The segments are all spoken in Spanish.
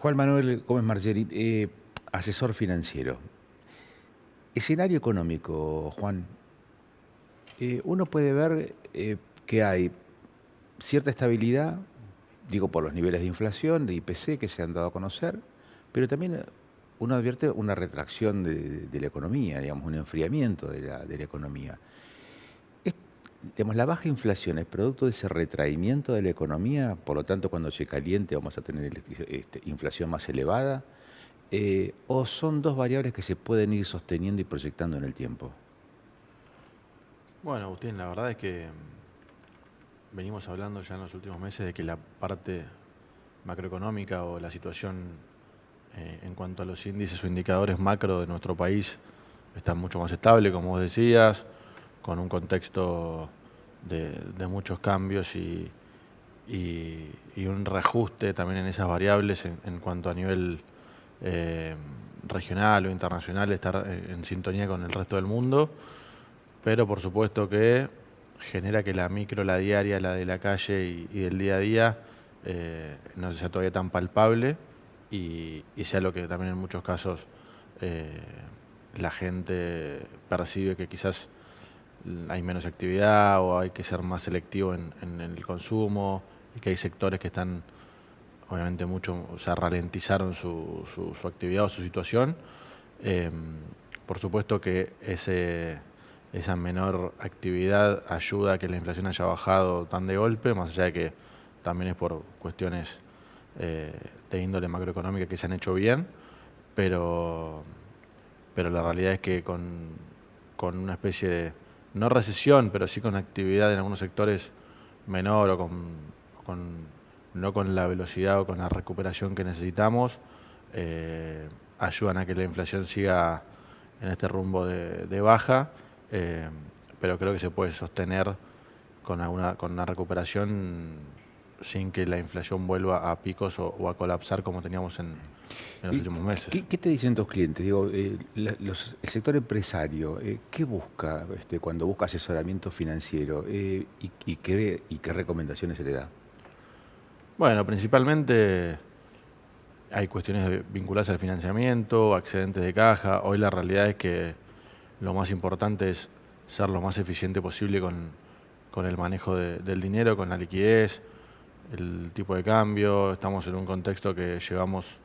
Juan Manuel Gómez Margeri, asesor financiero. Escenario económico, Juan. Uno puede ver que hay cierta estabilidad, digo por los niveles de inflación, de IPC que se han dado a conocer, pero también uno advierte una retracción de la economía, digamos, un enfriamiento de la economía. Digamos, la baja inflación es producto de ese retraimiento de la economía, por lo tanto, cuando se caliente vamos a tener inflación más elevada, o son dos variables que se pueden ir sosteniendo y proyectando en el tiempo. Bueno, Agustín, la verdad es que venimos hablando ya en los últimos meses de que la parte macroeconómica o la situación en cuanto a los índices o indicadores macro de nuestro país está mucho más estable, como vos decías, con un contexto de muchos cambios y un reajuste también en esas variables en cuanto a nivel regional o internacional, estar en sintonía con el resto del mundo, pero por supuesto que genera que la micro, la diaria, la de la calle y del día a día no sea todavía tan palpable y sea lo que también en muchos casos la gente percibe que quizás hay menos actividad o hay que ser más selectivo en el consumo y que hay sectores que están obviamente mucho, o sea, ralentizaron su actividad o su situación. Eh, por supuesto que esa menor actividad ayuda a que la inflación haya bajado tan de golpe, más allá de que también es por cuestiones de índole macroeconómica que se han hecho bien, pero, pero la realidad es que con una especie de, no recesión, pero sí con actividad en algunos sectores menor o no con la velocidad o con la recuperación que necesitamos, ayudan a que la inflación siga en este rumbo de baja, eh, pero creo que se puede sostener con una recuperación sin que la inflación vuelva a picos o a colapsar como teníamos en los ¿Y últimos meses. qué te dicen tus clientes? Digo, el sector empresario, ¿qué busca cuando busca asesoramiento financiero? ¿Y qué recomendaciones se le da? Bueno, principalmente hay cuestiones vinculadas al financiamiento, excedentes de caja. Hoy la realidad es que lo más importante es ser lo más eficiente posible con el manejo del dinero, con la liquidez, el tipo de cambio. Estamos en un contexto que llevamos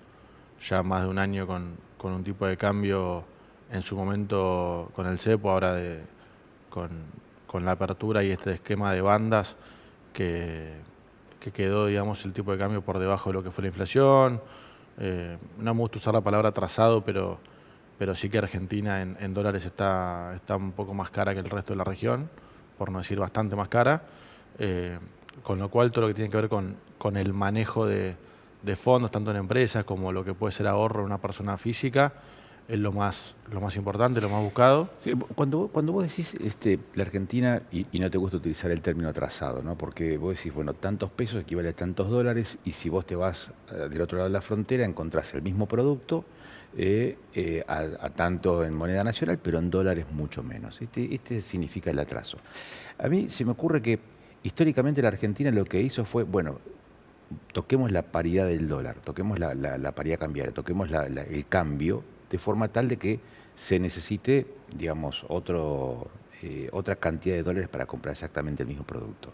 ya más de un año con un tipo de cambio en su momento con el cepo, ahora con, con la apertura y este esquema de bandas que, que quedó, digamos, el tipo de cambio por debajo de lo que fue la inflación. No me gusta usar la palabra atrasado, pero sí que Argentina en dólares está un poco más cara que el resto de la región, por no decir bastante más cara. Eh, con lo cual todo lo que tiene que ver con el manejo de fondos, tanto en empresas como lo que puede ser ahorro en una persona física, es lo más importante, lo más buscado. Sí, cuando vos decís la Argentina, y no te gusta utilizar el término atrasado, ¿no? Porque vos decís, bueno, tantos pesos equivale a tantos dólares, y si vos te vas del otro lado de la frontera, encontrás el mismo producto a tanto en moneda nacional, pero en dólares mucho menos. Este significa el atraso. A mí se me ocurre que históricamente la Argentina lo que hizo fue, bueno, toquemos la paridad del dólar, toquemos la paridad cambiaria, toquemos el cambio de forma tal de que se necesite, digamos, otra cantidad de dólares para comprar exactamente el mismo producto.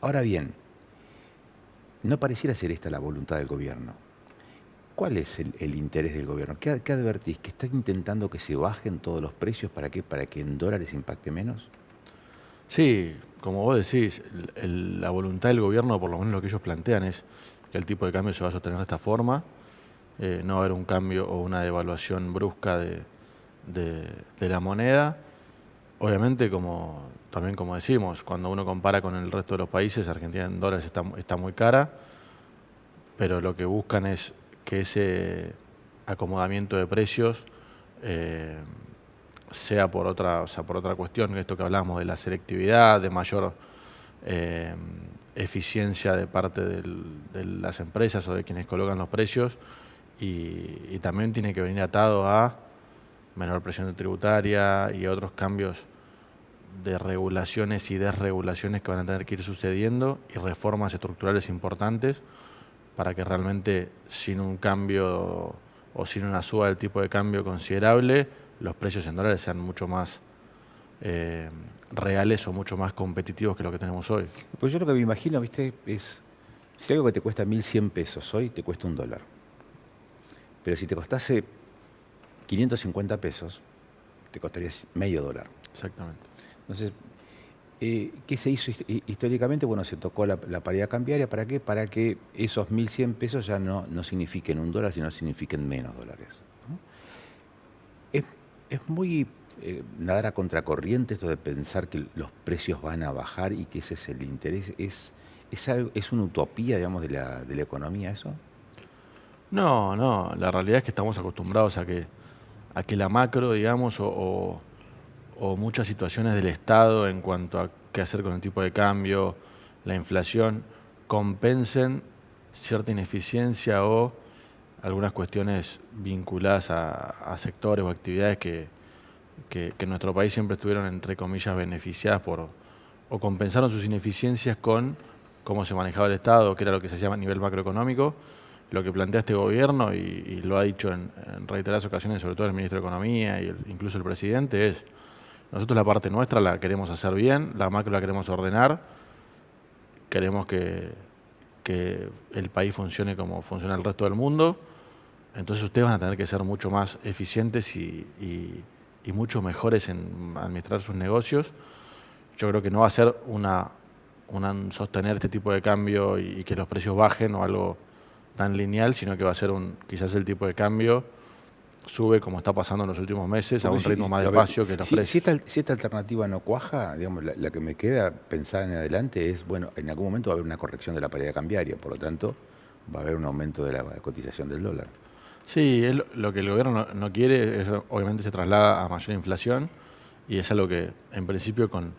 Ahora bien, no pareciera ser esta la voluntad del gobierno. ¿Cuál es el interés del gobierno? ¿Qué advertís? ¿Que está intentando que se bajen todos los precios? ¿Para qué? ¿Para que en dólares impacte menos? Sí, como vos decís, la voluntad del gobierno, por lo menos lo que ellos plantean, es que el tipo de cambio se va a sostener de esta forma, no va a haber un cambio o una devaluación brusca de la moneda. Obviamente, también como decimos, cuando uno compara con el resto de los países, Argentina en dólares está muy cara, pero lo que buscan es que ese acomodamiento de precios eh, sea por otra, o sea, por otra cuestión, esto que hablamos de la selectividad, de mayor eh, eficiencia de parte de las empresas o de quienes colocan los precios, y también tiene que venir atado a menor presión tributaria y otros cambios de regulaciones y desregulaciones que van a tener que ir sucediendo y reformas estructurales importantes para que realmente sin un cambio o sin una suba del tipo de cambio considerable, los precios en dólares sean mucho más reales o mucho más competitivos que lo que tenemos hoy. Pues yo lo que me imagino, ¿viste? Es, si algo que te cuesta 1.100 pesos hoy, te cuesta $1. Pero si te costase 550 pesos, te costaría medio dólar. Exactamente. Entonces, ¿qué se hizo históricamente? Bueno, se tocó la paridad cambiaria. ¿Para qué? Para que esos 1.100 pesos ya no signifiquen $1, sino signifiquen menos dólares, ¿no? Es muy nadar a contracorriente esto de pensar que los precios van a bajar y que ese es el interés. ¿Es una utopía, digamos, de la economía eso? No, no, la realidad es que estamos acostumbrados a que la macro, digamos, o muchas situaciones del Estado en cuanto a qué hacer con el tipo de cambio, la inflación, compensen cierta ineficiencia o algunas cuestiones vinculadas a sectores o actividades que en nuestro país siempre estuvieron, entre comillas, beneficiadas o compensaron sus ineficiencias con cómo se manejaba el Estado, que era lo que se llama a nivel macroeconómico. Lo que plantea este gobierno, y lo ha dicho en reiteradas ocasiones, sobre todo el ministro de Economía y incluso el presidente, es: nosotros la parte nuestra la queremos hacer bien, la macro la queremos ordenar, queremos que el país funcione como funciona el resto del mundo, entonces ustedes van a tener que ser mucho más eficientes y mucho mejores en administrar sus negocios. Yo creo que no va a ser sostener este tipo de cambio y que los precios bajen o algo tan lineal, sino que va a ser quizás el tipo de cambio sube, como está pasando en los últimos meses, a un ritmo más despacio que los precios. Si esta alternativa no cuaja, digamos, la que me queda pensar en adelante es, bueno, en algún momento va a haber una corrección de la paridad cambiaria, por lo tanto va a haber un aumento de la cotización del dólar. Sí, lo que el gobierno no quiere, obviamente se traslada a mayor inflación, y es algo que en principio con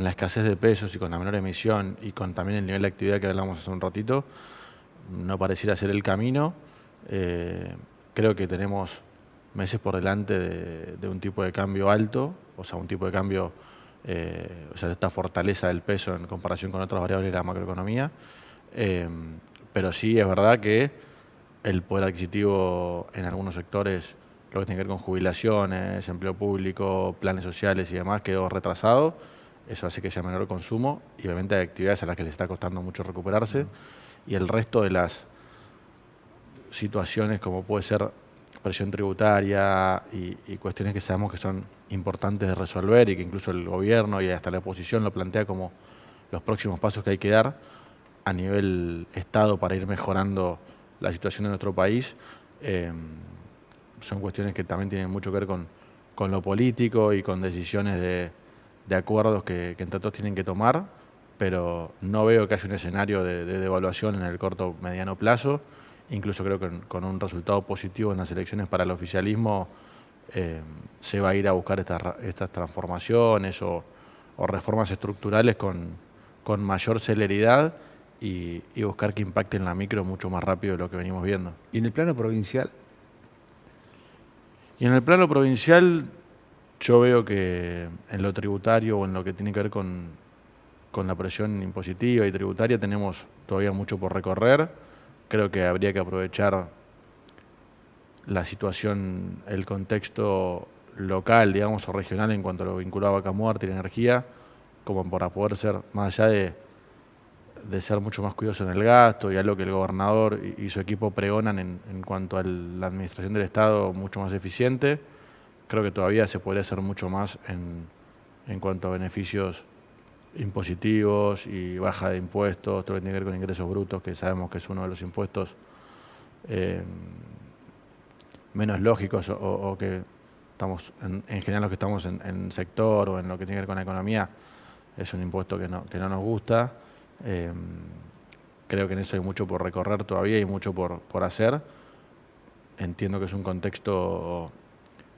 la escasez de pesos y con la menor emisión y con también el nivel de actividad que hablamos hace un ratito, no pareciera ser el camino. Creo que tenemos meses por delante de un tipo de cambio alto, o sea, un tipo de cambio, o sea, esta fortaleza del peso en comparación con otras variables de la macroeconomía. Pero sí es verdad que el poder adquisitivo en algunos sectores, lo que tiene que ver con jubilaciones, empleo público, planes sociales y demás, quedó retrasado. Eso hace que haya menor consumo y obviamente hay actividades a las que les está costando mucho recuperarse. Y el resto de las situaciones, como puede ser presión tributaria y cuestiones que sabemos que son importantes de resolver y que incluso el gobierno y hasta la oposición lo plantea como los próximos pasos que hay que dar a nivel Estado para ir mejorando la situación de nuestro país, son cuestiones que también tienen mucho que ver con lo político y con decisiones de acuerdos que entre todos tienen que tomar, pero no veo que haya un escenario de devaluación en el corto mediano plazo. Incluso creo que con un resultado positivo en las elecciones para el oficialismo se va a ir a buscar estas transformaciones o reformas estructurales con mayor celeridad y buscar que impacten la micro mucho más rápido de lo que venimos viendo. ¿Y en el plano provincial? Y en el plano provincial yo veo que en lo tributario o en lo que tiene que ver con la presión impositiva y tributaria tenemos todavía mucho por recorrer. Creo que habría que aprovechar la situación, el contexto local, digamos, o regional en cuanto a lo vinculado a vaca muerta y la energía, como para poder ser, más allá de ser mucho más cuidadoso en el gasto y algo que el gobernador y su equipo pregonan en cuanto a la administración del Estado mucho más eficiente. Creo que todavía se podría hacer mucho más en cuanto a beneficios impositivos y baja de impuestos, todo lo que tiene que ver con ingresos brutos, que sabemos que es uno de los impuestos menos lógicos o que estamos, en general los que estamos en sector o en lo que tiene que ver con la economía, es un impuesto que no nos gusta. Creo que en eso hay mucho por recorrer todavía y mucho por hacer. Entiendo que es un contexto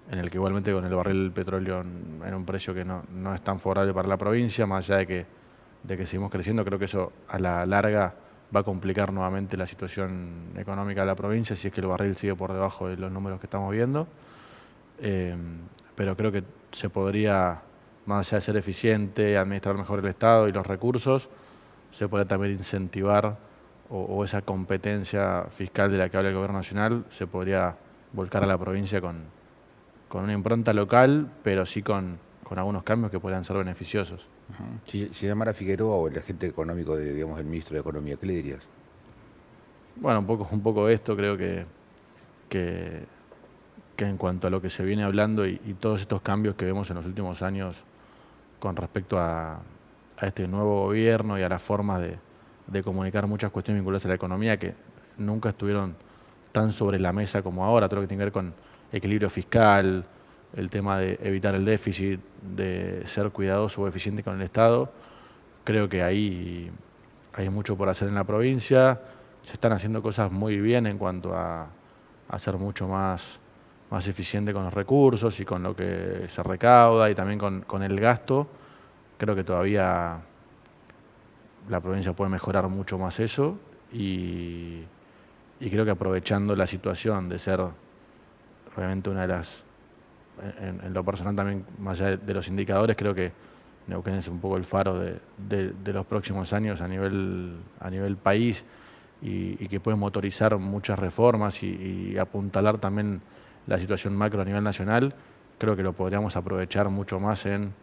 en el que igualmente con el barril del petróleo en un precio que no es tan favorable para la provincia, más allá de que seguimos creciendo, creo que eso a la larga va a complicar nuevamente la situación económica de la provincia si es que el barril sigue por debajo de los números que estamos viendo. Pero creo que se podría, más allá de ser eficiente, administrar mejor el Estado y los recursos, se podría también incentivar o esa competencia fiscal de la que habla el gobierno nacional se podría volcar a la provincia con una impronta local, pero sí con algunos cambios que podrían ser beneficiosos. Si llamara Figueroa o el agente económico de, digamos, el ministro de Economía, ¿qué le dirías? Bueno, un poco esto creo que, que en cuanto a lo que se viene hablando y todos estos cambios que vemos en los últimos años con respecto a este nuevo gobierno y a las formas de comunicar muchas cuestiones vinculadas a la economía que nunca estuvieron tan sobre la mesa como ahora, todo lo que tiene que ver con equilibrio fiscal, el tema de evitar el déficit, de ser cuidadoso o eficiente con el Estado. Creo que ahí hay mucho por hacer en la provincia. Se están haciendo cosas muy bien en cuanto a ser mucho más eficiente con los recursos y con lo que se recauda y también con el gasto. Creo que todavía la provincia puede mejorar mucho más eso y creo que aprovechando la situación de ser obviamente una de las, en lo personal también, más allá de los indicadores, creo que Neuquén es un poco el faro de los próximos años a nivel país y que puede motorizar muchas reformas y apuntalar también la situación macro a nivel nacional. Creo que lo podríamos aprovechar mucho más en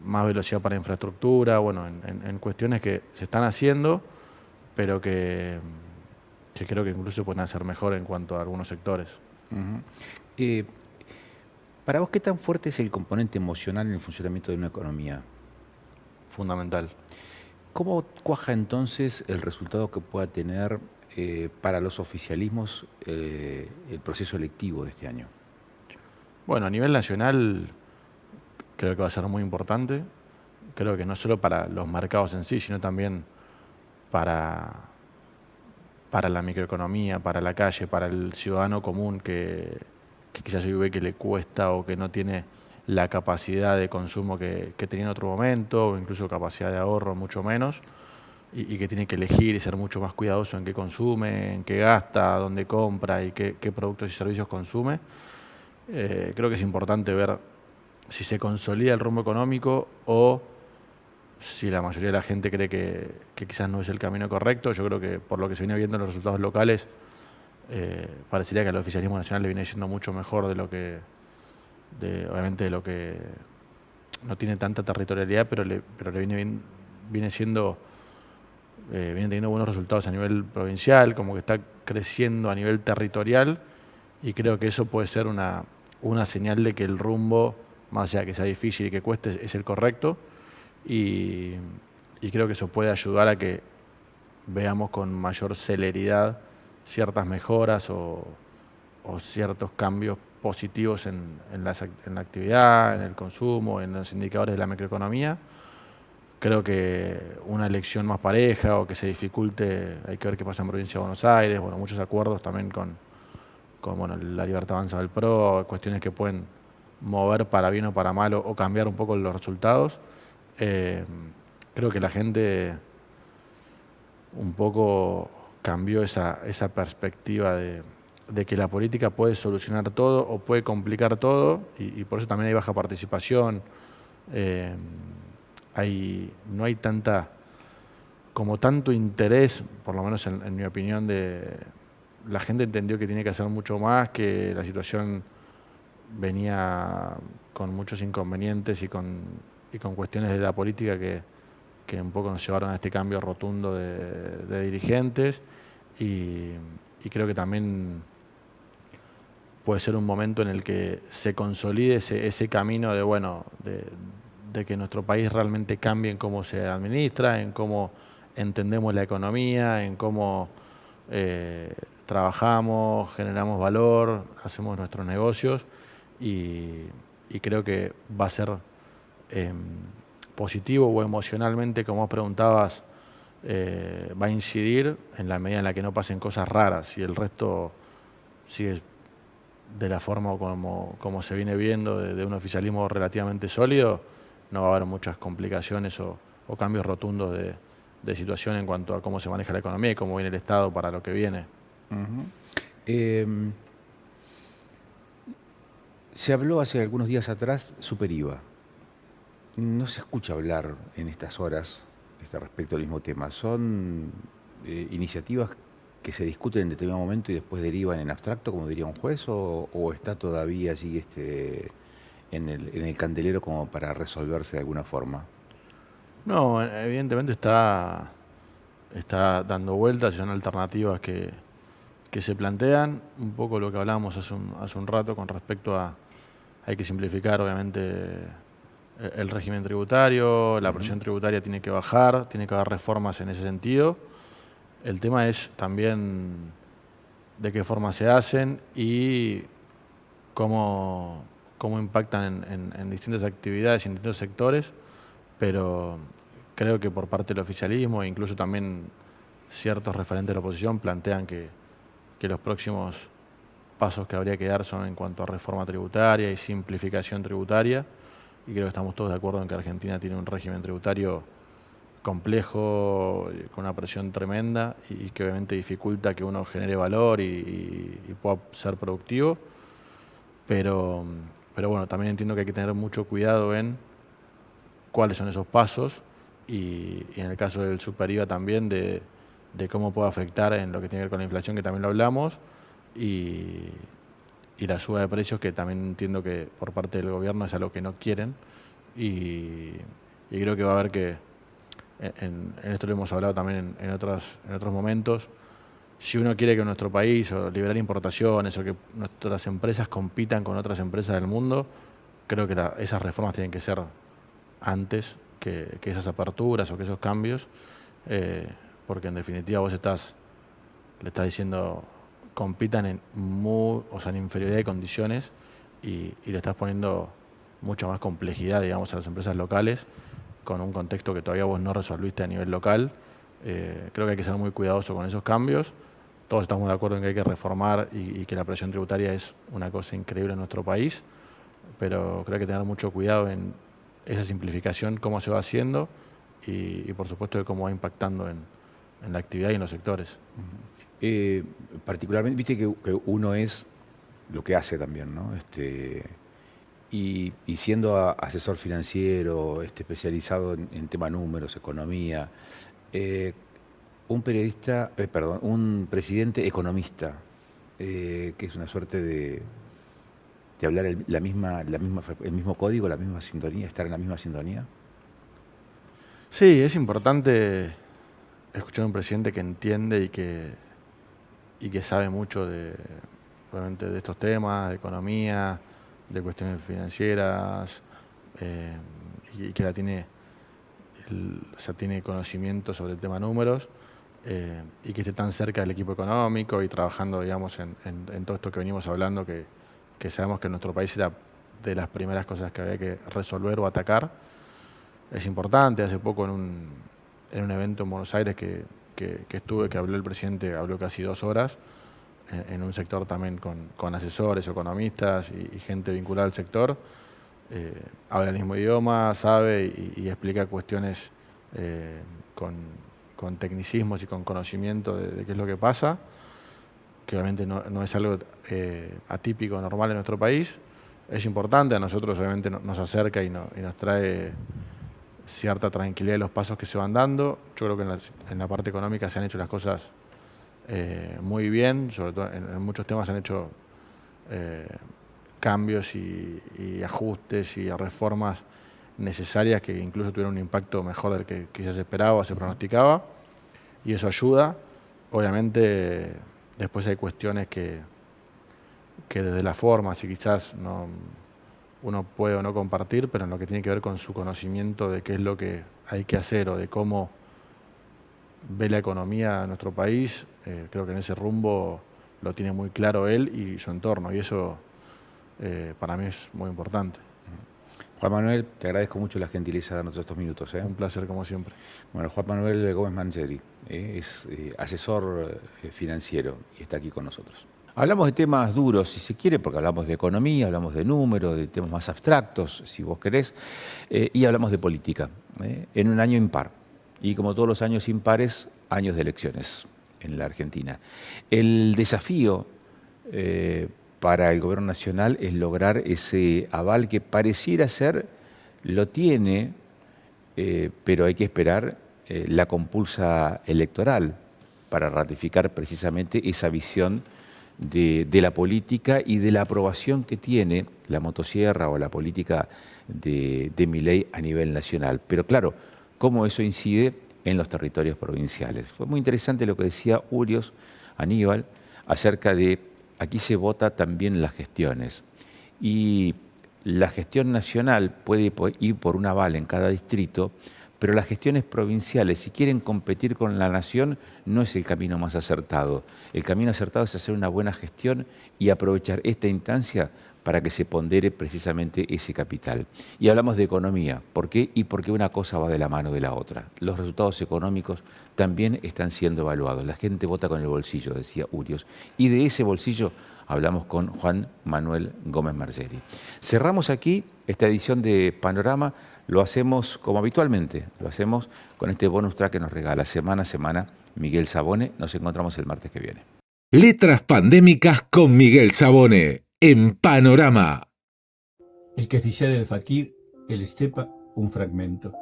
más velocidad para infraestructura, bueno, en cuestiones que se están haciendo, pero que creo que incluso se pueden hacer mejor en cuanto a algunos sectores. Eh, para vos, ¿qué tan fuerte es el componente emocional en el funcionamiento de una economía? Fundamental. ¿Cómo cuaja entonces el resultado que pueda tener para los oficialismos el proceso electivo de este año? Bueno, a nivel nacional creo que va a ser muy importante. Creo que no solo para los mercados en sí, sino también para la microeconomía, para la calle, para el ciudadano común que quizás hoy ve que le cuesta o que no tiene la capacidad de consumo que tenía en otro momento, o incluso capacidad de ahorro mucho menos, y que tiene que elegir y ser mucho más cuidadoso en qué consume, en qué gasta, dónde compra y qué productos y servicios consume. Creo que es importante ver si se consolida el rumbo económico o si la mayoría de la gente cree que quizás no es el camino correcto. Yo creo que por lo que se viene viendo en los resultados locales, parecería que el oficialismo nacional le viene siendo mucho mejor obviamente de lo que no tiene tanta territorialidad, pero le viene siendo, viene teniendo buenos resultados a nivel provincial, como que está creciendo a nivel territorial, y creo que eso puede ser una señal de que el rumbo, más allá de que sea difícil y que cueste, es el correcto, y creo que eso puede ayudar a que veamos con mayor celeridad ciertas mejoras o ciertos cambios positivos en la actividad, en el consumo, en los indicadores de la macroeconomía. Creo que una elección más pareja o que se dificulte, hay que ver qué pasa en Provincia de Buenos Aires, bueno, muchos acuerdos también con bueno, la Libertad Avanza del PRO, cuestiones que pueden mover para bien o para mal o cambiar un poco los resultados. Creo que la gente un poco cambió esa perspectiva de que la política puede solucionar todo o puede complicar todo, y por eso también hay baja participación. No hay tanto interés, por lo menos en mi opinión, la gente entendió que tiene que hacer mucho más, que la situación venía con muchos inconvenientes y con cuestiones de la política que un poco nos llevaron a este cambio rotundo de dirigentes, y creo que también puede ser un momento en el que se consolide ese camino de que nuestro país realmente cambie en cómo se administra, en cómo entendemos la economía, en cómo trabajamos, generamos valor, hacemos nuestros negocios, y creo que va a ser positivo o emocionalmente, como vos preguntabas, va a incidir en la medida en la que no pasen cosas raras y el resto sigue de la forma como se viene viendo, de un oficialismo relativamente sólido. No va a haber muchas complicaciones o cambios rotundos de situación en cuanto a cómo se maneja la economía y cómo viene el Estado para lo que viene. Se habló hace algunos días atrás super IVA. No se escucha hablar en estas horas respecto al mismo tema. ¿Son iniciativas que se discuten en determinado momento y después derivan en abstracto, como diría un juez, o está todavía allí en el candelero como para resolverse de alguna forma? No, evidentemente está dando vueltas y son alternativas que se plantean. Un poco lo que hablábamos hace un rato con respecto a, hay que simplificar obviamente el régimen tributario, la presión tributaria tiene que bajar, tiene que haber reformas en ese sentido. El tema es también de qué forma se hacen y cómo impactan en distintas actividades y en distintos sectores, pero creo que por parte del oficialismo e incluso también ciertos referentes de la oposición plantean que los próximos pasos que habría que dar son en cuanto a reforma tributaria y simplificación tributaria, y creo que estamos todos de acuerdo en que Argentina tiene un régimen tributario complejo, con una presión tremenda y que obviamente dificulta que uno genere valor y pueda ser productivo, pero bueno, también entiendo que hay que tener mucho cuidado en cuáles son esos pasos y en el caso del superior también de cómo puede afectar en lo que tiene que ver con la inflación, que también lo hablamos, y la suba de precios, que también entiendo que por parte del gobierno es algo que no quieren, y creo que va a haber que, en esto lo hemos hablado también en otros momentos, si uno quiere que nuestro país, o liberar importaciones, o que nuestras empresas compitan con otras empresas del mundo, creo que esas reformas tienen que ser antes que esas aperturas o que esos cambios, porque en definitiva vos le estás diciendo compitan en inferioridad de condiciones y le estás poniendo mucha más complejidad, digamos, a las empresas locales con un contexto que todavía vos no resolviste a nivel local. Creo que hay que ser muy cuidadoso con esos cambios. Todos estamos de acuerdo en que hay que reformar y que la presión tributaria es una cosa increíble en nuestro país, pero creo que hay que tener mucho cuidado en esa simplificación, cómo se va haciendo y por supuesto de cómo va impactando en la actividad y en los sectores. Particularmente, viste que uno es lo que hace también, ¿no? Y siendo asesor financiero, especializado en tema números, economía, un presidente economista, que es una suerte de hablar el mismo código, la misma sintonía, estar en la misma sintonía. Sí, es importante escuchar a un presidente que entiende y que sabe mucho obviamente de estos temas, de economía, de cuestiones financieras, y que tiene conocimiento sobre el tema números, y que esté tan cerca del equipo económico y trabajando, digamos, en todo esto que venimos hablando, que sabemos que en nuestro país era de las primeras cosas que había que resolver o atacar. Es importante. Hace poco en un evento en Buenos Aires que estuve, que habló el presidente, habló casi 2 horas, en un sector también con asesores, economistas y gente vinculada al sector. Habla el mismo idioma, sabe y explica cuestiones con tecnicismos y con conocimiento de qué es lo que pasa, que obviamente no es algo atípico, normal en nuestro país. Es importante, a nosotros obviamente nos acerca y nos trae cierta tranquilidad de los pasos que se van dando. Yo creo que en la parte económica se han hecho las cosas muy bien, sobre todo en muchos temas se han hecho cambios y ajustes y reformas necesarias que incluso tuvieron un impacto mejor del que quizás se esperaba o se pronosticaba, y eso ayuda. Obviamente después hay cuestiones que desde la forma, si quizás uno puede o no compartir, pero en lo que tiene que ver con su conocimiento de qué es lo que hay que hacer o de cómo ve la economía de nuestro país, creo que en ese rumbo lo tiene muy claro él y su entorno, y eso para mí es muy importante. Juan Manuel, te agradezco mucho la gentileza de darnos estos minutos. Un placer, como siempre. Bueno, Juan Manuel Gómez Manzeri es asesor financiero y está aquí con nosotros. Hablamos de temas duros, si se quiere, porque hablamos de economía, hablamos de números, de temas más abstractos, si vos querés, y hablamos de política, en un año impar. Y como todos los años impares, años de elecciones en la Argentina. El desafío para el gobierno nacional es lograr ese aval que pareciera ser, lo tiene, pero hay que esperar la compulsa electoral para ratificar precisamente esa visión de la política y de la aprobación que tiene la motosierra o la política de Milei a nivel nacional. Pero claro, cómo eso incide en los territorios provinciales. Fue muy interesante lo que decía Urios, Aníbal, acerca de aquí se vota también las gestiones. Y la gestión nacional puede ir por un aval en cada distrito, pero las gestiones provinciales, si quieren competir con la nación, no es el camino más acertado. El camino acertado es hacer una buena gestión y aprovechar esta instancia para que se pondere precisamente ese capital. Y hablamos de economía. ¿Por qué? Y porque una cosa va de la mano de la otra. Los resultados económicos también están siendo evaluados. La gente vota con el bolsillo, decía Urios. Y de ese bolsillo hablamos con Juan Manuel Gómez Margeri. Cerramos aquí esta edición de Panorama. Lo hacemos como habitualmente. Lo hacemos con este bonus track que nos regala semana a semana Miguel Savone. Nos encontramos el martes que viene. Letras pandémicas con Miguel Savone en Panorama. El que fichara el Fakir, el Estepa, un fragmento.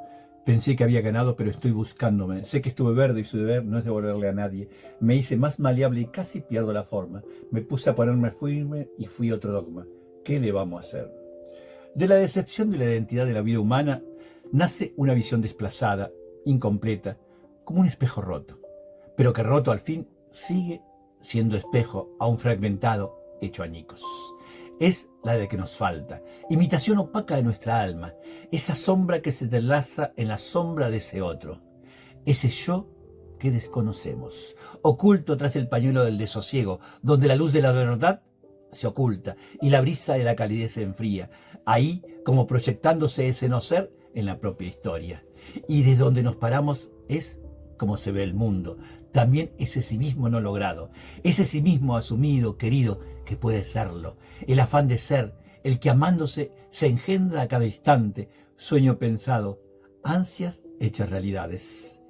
Pensé que había ganado, pero estoy buscándome. Sé que estuve verde y su deber no es devolverle a nadie. Me hice más maleable y casi pierdo la forma. Me puse a ponerme firme y fui otro dogma. ¿Qué le vamos a hacer? De la decepción de la identidad de la vida humana nace una visión desplazada, incompleta, como un espejo roto. Pero que roto al fin sigue siendo espejo, aún fragmentado, hecho añicos. Es la de que nos falta, imitación opaca de nuestra alma, esa sombra que se entrelaza en la sombra de ese otro, ese yo que desconocemos, oculto tras el pañuelo del desosiego, donde la luz de la verdad se oculta y la brisa de la calidez se enfría, ahí como proyectándose ese no ser en la propia historia. Y desde donde nos paramos es como se ve el mundo, también ese sí mismo no logrado, ese sí mismo asumido, querido, que puede serlo, el afán de ser, el que amándose se engendra a cada instante, sueño pensado, ansias hechas realidades.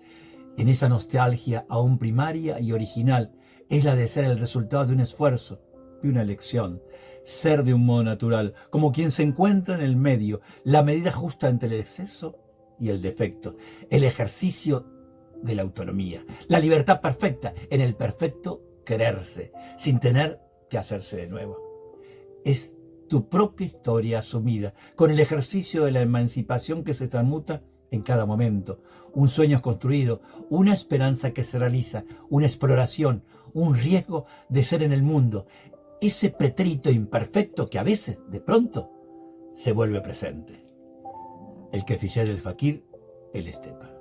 En esa nostalgia aún primaria y original es la de ser el resultado de un esfuerzo, de una elección, ser de un modo natural, como quien se encuentra en el medio, la medida justa entre el exceso y el defecto, el ejercicio de la autonomía, la libertad perfecta en el perfecto quererse, sin tener que hacerse de nuevo. Es tu propia historia asumida, con el ejercicio de la emancipación que se transmuta en cada momento, un sueño construido, una esperanza que se realiza, una exploración, un riesgo de ser en el mundo, ese pretérito imperfecto que a veces, de pronto, se vuelve presente. El que fichara el Fakir, el Estepa.